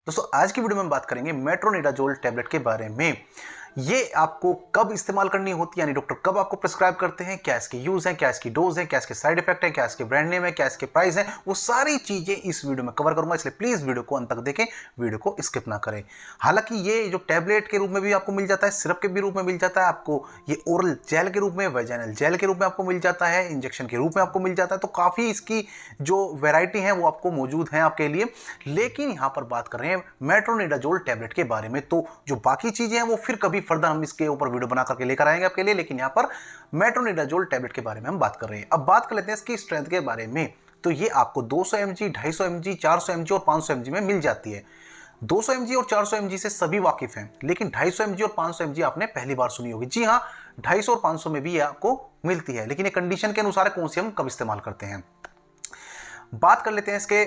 दोस्तों आज की वीडियो में हम बात करेंगे मेट्रोनिडाजोल टैबलेट के बारे में। ये आपको कब इस्तेमाल करनी होती है, यानी डॉक्टर कब आपको प्रिस्क्राइब करते हैं, क्या इसके यूज है, क्या इसकी डोज है, क्या इसके साइड इफेक्ट है, क्या इसके ब्रांड नेम है, क्या इसके प्राइस है, वो सारी चीजें इस वीडियो में कवर करूंगा। इसलिए प्लीज वीडियो को अंत तक देखें, वीडियो को स्किप ना करें। हालांकि ये जो टैबलेट के रूप में भी आपको मिल जाता है, सिरप के भी रूप में मिल जाता है, आपको ये ओरल जेल के रूप में, वेजाइनल जेल के रूप में आपको मिल जाता है, इंजेक्शन के रूप में आपको मिल जाता है। तो काफी इसकी जो वेराइटी है वो आपको मौजूद है आपके लिए। लेकिन यहां पर बात कर रहे हैं मेट्रोनिडाजोल टैबलेट के बारे में, तो जो बाकी चीजें हैं वो फिर कभी फर्दर हम इसके ऊपर वीडियो बना करके लेकर आएंगे आपके लिए। लेकिन यहां पर मेट्रोनिडाजोल टैबलेट के बारे में हम बात कर रहे हैं। अब बात कर लेते हैं इसकी स्ट्रेंथ के बारे में। तो ये आपको 200 mg, 250 mg, 400 mg और 500 mg में मिल जाती है। 200 mg और 400 mg से सभी वाकिफ हैं, लेकिन 250 mg और 500 mg आपने पहली बार सुनी होगी। जी हां, 250 और 500 में भी ये आपको मिलती है, लेकिन ये कंडीशन के अनुसार कौन सी हम कब इस्तेमाल करते हैं। बात कर लेते हैं इसके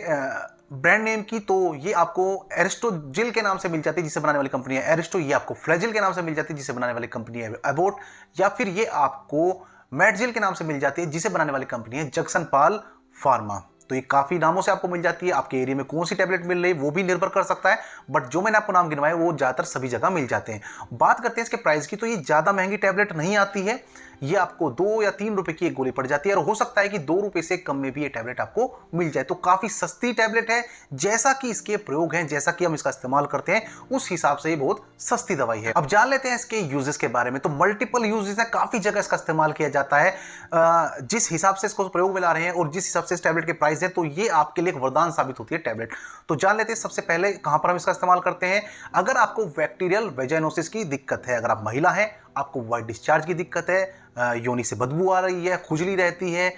ब्रांड नेम की। तो ये आपको एरिस्टोजिल के नाम से मिल जाती है, जिसे बनाने वाली कंपनी है एरिस्टो। ये आपको फ्लेजिल के नाम से मिल जाती है, जिसे बनाने वाली कंपनी है एबोट। या फिर ये आपको मेडजिल के नाम से मिल जाती है, जिसे बनाने वाली कंपनी है जक्सनपाल फार्मा। तो ये काफी नामों से आपको मिल जाती है। आपके एरिया में कौन सी टैबलेट मिल रही है वो भी निर्भर कर सकता है, बट जो मैंने आपको नाम गिनवाए वो ज्यादातर सभी जगह मिल जाते हैं। बात करते हैं इसके प्राइस की, तो ये ज्यादा महंगी टैबलेट नहीं आती है। ये आपको 2 या 3 रुपए की एक गोली पड़ जाती है, और हो सकता है कि 2 रुपए से कम में भी ये टैबलेट आपको मिल जाए। तो काफी सस्ती टैबलेट है। जैसा कि इसके प्रयोग हैं, जैसा कि हम इसका इस्तेमाल करते हैं, उस हिसाब से ये बहुत सस्ती दवाई है। अब जान लेते हैं इसके यूजेस के बारे में। तो मल्टीपल यूजेस है, काफी जगह इसका इस्तेमाल किया जाता है। जिस हिसाब से इसको प्रयोग में ला रहे हैं और जिस हिसाब से इस टैबलेट के प्राइस है, तो ये आपके लिए एक वरदान साबित होती है टैबलेट। तो जान लेते हैं सबसे पहले कहां पर हम इसका इस्तेमाल करते हैं। अगर आपको बैक्टीरियल वेजाइनोसिस की दिक्कत है, अगर आप महिला हैं, आपको वाइट डिस्चार्ज की दिक्कत है, योनि से बदबू आ रही है, खुजली रहती है,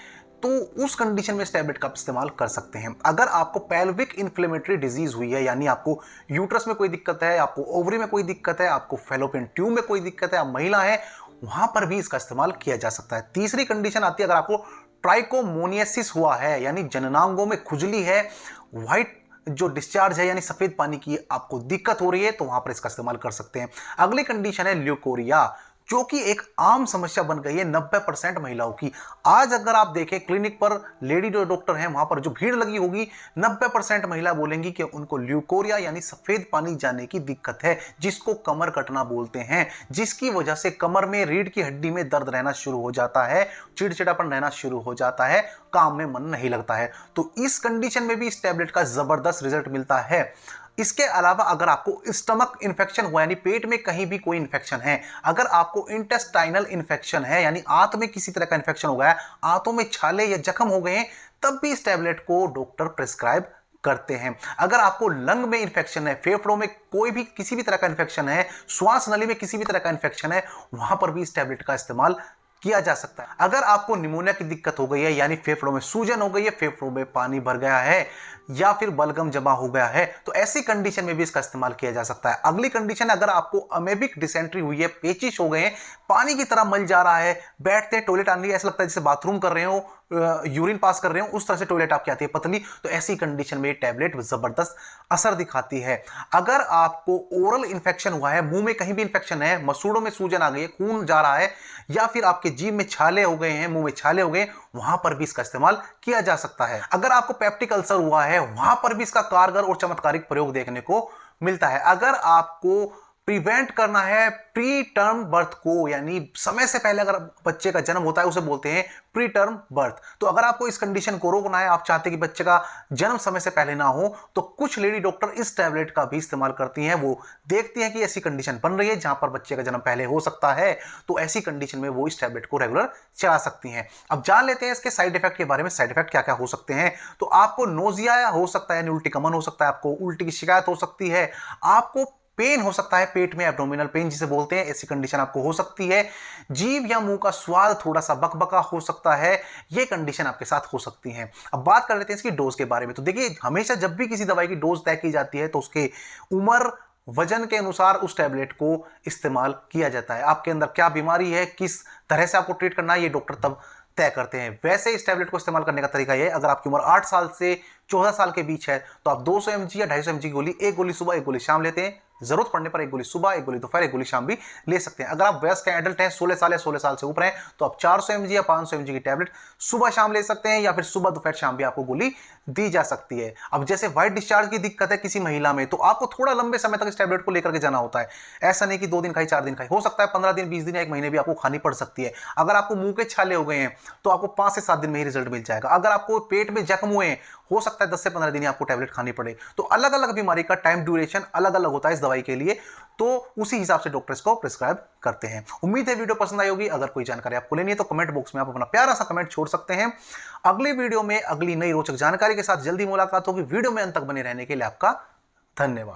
तो उस कंडीशन में इस टैबलेट का इस्तेमाल कर सकते हैं। अगर आपको पेल्विक इन्फ्लेमेटरी डिजीज हुई है, यानी आपको यूट्रस में कोई दिक्कत है, आपको ओवरी में कोई दिक्कत है, आपको फेलोपियन ट्यूब में कोई दिक्कत है, आप महिला है, वहां पर भी इसका इस्तेमाल किया जा सकता है। तीसरी कंडीशन आती है अगर आपको ट्राइकोमोनियसिस हुआ है, यानी जननांगों में खुजली है, व्हाइट जो डिस्चार्ज है यानी सफेद पानी की आपको दिक्कत हो रही है, तो वहां पर इसका इस्तेमाल कर सकते हैं। अगली कंडीशन है ल्यूकोरिया, जो कि एक आम समस्या बन गई है 90% महिलाओं की। आज अगर आप देखें क्लिनिक पर लेडी जो डॉक्टर हैं, वहां पर जो भीड़ लगी होगी, 90% महिला बोलेंगी कि उनको ल्यूकोरिया यानी सफेद पानी जाने की दिक्कत है, जिसको कमर कटना बोलते हैं, जिसकी वजह से कमर में रीढ़ की हड्डी में दर्द रहना शुरू हो जाता है, चिड़चिड़ापन रहना शुरू हो जाता है, काम में मन नहीं लगता है। तो इस कंडीशन में भी इस टैबलेट का जबरदस्त रिजल्ट मिलता है। इसके अलावा अगर आपको स्टमक इन्फेक्शन हुआ, यानी पेट में कहीं भी कोई इन्फेक्शन है, अगर आपको इंटेस्टाइनल इन्फेक्शन है, यानी आंत में किसी तरह का इन्फेक्शन हो गया है, आंतों में छाले या जख्म हो गए हैं, तब भी इस टैबलेट को डॉक्टर प्रिस्क्राइब करते हैं। अगर आपको लंग में इन्फेक्शन है, फेफड़ों में कोई भी किसी भी तरह का इन्फेक्शन है, श्वास नली में किसी भी तरह का इन्फेक्शन है, वहां पर भी इस टैबलेट का इस्तेमाल किया जा सकता है। अगर आपको निमोनिया की दिक्कत हो गई है, यानी फेफड़ों में सूजन हो गई है, फेफड़ों में पानी भर गया है, या फिर बलगम जमा हो गया है, तो ऐसी कंडीशन में भी इसका इस्तेमाल किया जा सकता है। अगली कंडीशन, अगर आपको अमेबिक डिसेंट्री हुई है, पेचिश हो गए हैं, पानी की तरह मल जा रहा है, बैठते हैं टॉयलेट आने ऐसा लगता है जैसे बाथरूम कर रहे हो, यूरिन पास कर रहे हो, उस तरह से टॉयलेट आपकी आती है पतली, तो ऐसी कंडीशन में ये टैबलेट जबरदस्त असर दिखाती है। अगर आपको ओरल इन्फेक्शन हुआ है, मुंह में कहीं भी इन्फेक्शन है, मसूड़ों में सूजन आ गई है, खून जा रहा है, या फिर आपके जीभ में छाले हो गए हैं, मुंह में छाले हो गए, वहां पर भी इसका इस्तेमाल किया जा सकता है। अगर आपको पेप्टिक अल्सर हुआ है, वहां पर भी इसका कारगर और चमत्कारिक प्रयोग देखने को मिलता है। अगर आपको प्रिवेंट करना है प्री टर्म बर्थ को, यानी समय से पहले अगर बच्चे का जन्म होता है, उसे बोलते हैं प्री टर्म बर्थ, तो अगर आपको इस कंडीशन को रोकना है, आप चाहते हैं कि बच्चे का जन्म समय से पहले ना हो, तो कुछ लेडी डॉक्टर इस टैबलेट का भी इस्तेमाल करती हैं। वो देखती हैं कि ऐसी कंडीशन बन रही है जहां पर बच्चे का जन्म पहले हो सकता है, तो ऐसी कंडीशन में वो इस टैबलेट को रेगुलर चला सकती हैं। अब जान लेते हैं इसके साइड इफेक्ट के बारे में। साइड इफेक्ट क्या क्या हो सकते हैं। तो आपको नोजिया हो सकता है, उल्टी का मन हो सकता है, आपको उल्टी की शिकायत हो सकती है, आपको पेन हो सकता है पेट में, एब्डोमिनल पेन जिसे बोलते हैं, ऐसी कंडीशन आपको हो सकती है। जीभ या मुंह का स्वाद थोड़ा सा बकबका हो सकता है, ये कंडीशन आपके साथ हो सकती है। अब बात कर लेते हैं इसकी डोज के बारे में। तो देखिए, हमेशा जब भी किसी दवाई की डोज तय की जाती है, तो उसके उम्र वजन के अनुसार उस टैबलेट को इस्तेमाल किया जाता है। आपके अंदर क्या बीमारी है, किस तरह से आपको ट्रीट करना है, ये डॉक्टर तब तय करते हैं। वैसे इस टैबलेट को इस्तेमाल करने का तरीका यह है, अगर आपकी उम्र 8 साल से 14 साल के बीच है, तो आप 200 mg या 250 mg गोली, एक गोली सुबह एक गोली शाम लेते हैं, जरूरत पड़ने पर एक गोली सुबह, एक गोली दोपहर, एक गोली शाम भी ले सकते हैं। अगर आप वयस्क हैं, एडल्ट हैं, 16 साल या 16 साल से ऊपर हैं, तो आप 400 mg या 500 mg की टैबलेट सुबह शाम ले सकते हैं, या फिर सुबह दोपहर शाम भी आपको गोली दी जा सकती है। अब जैसे व्हाइट डिस्चार्ज की दिक्कत है किसी महिला में, तो आपको थोड़ा लंबे समय तक इस टैबलेट को लेकर के जाना होता है। ऐसा नहीं कि 2 दिन खाई 4 दिन खाई, हो सकता है 15 दिन, 20 दिन या 1 महीने भी आपको खानी पड़ सकती है। अगर आपको मुंह के छाले हो गए हैं तो आपको 5 से 7 दिन में ही रिजल्ट मिल जाएगा। अगर आपको पेट में जख्म हुए हैं, हो सकता है 10 से 15 दिन आपको टैबलेट खानी पड़े। तो अलग अलग बीमारी का टाइम ड्यूरेशन अलग अलग होता है इस दवाई के लिए, तो उसी हिसाब से डॉक्टर इसको प्रिस्क्राइब करते हैं। उम्मीद है वीडियो पसंद आई होगी। अगर कोई जानकारी आपको लेनी है तो कमेंट बॉक्स में आप अपना प्यारा सा कमेंट छोड़ सकते हैं। अगली वीडियो में अगली नई रोचक जानकारी के साथ जल्दी मुलाकात होगी। वीडियो में अंत तक बने रहने के लिए आपका धन्यवाद।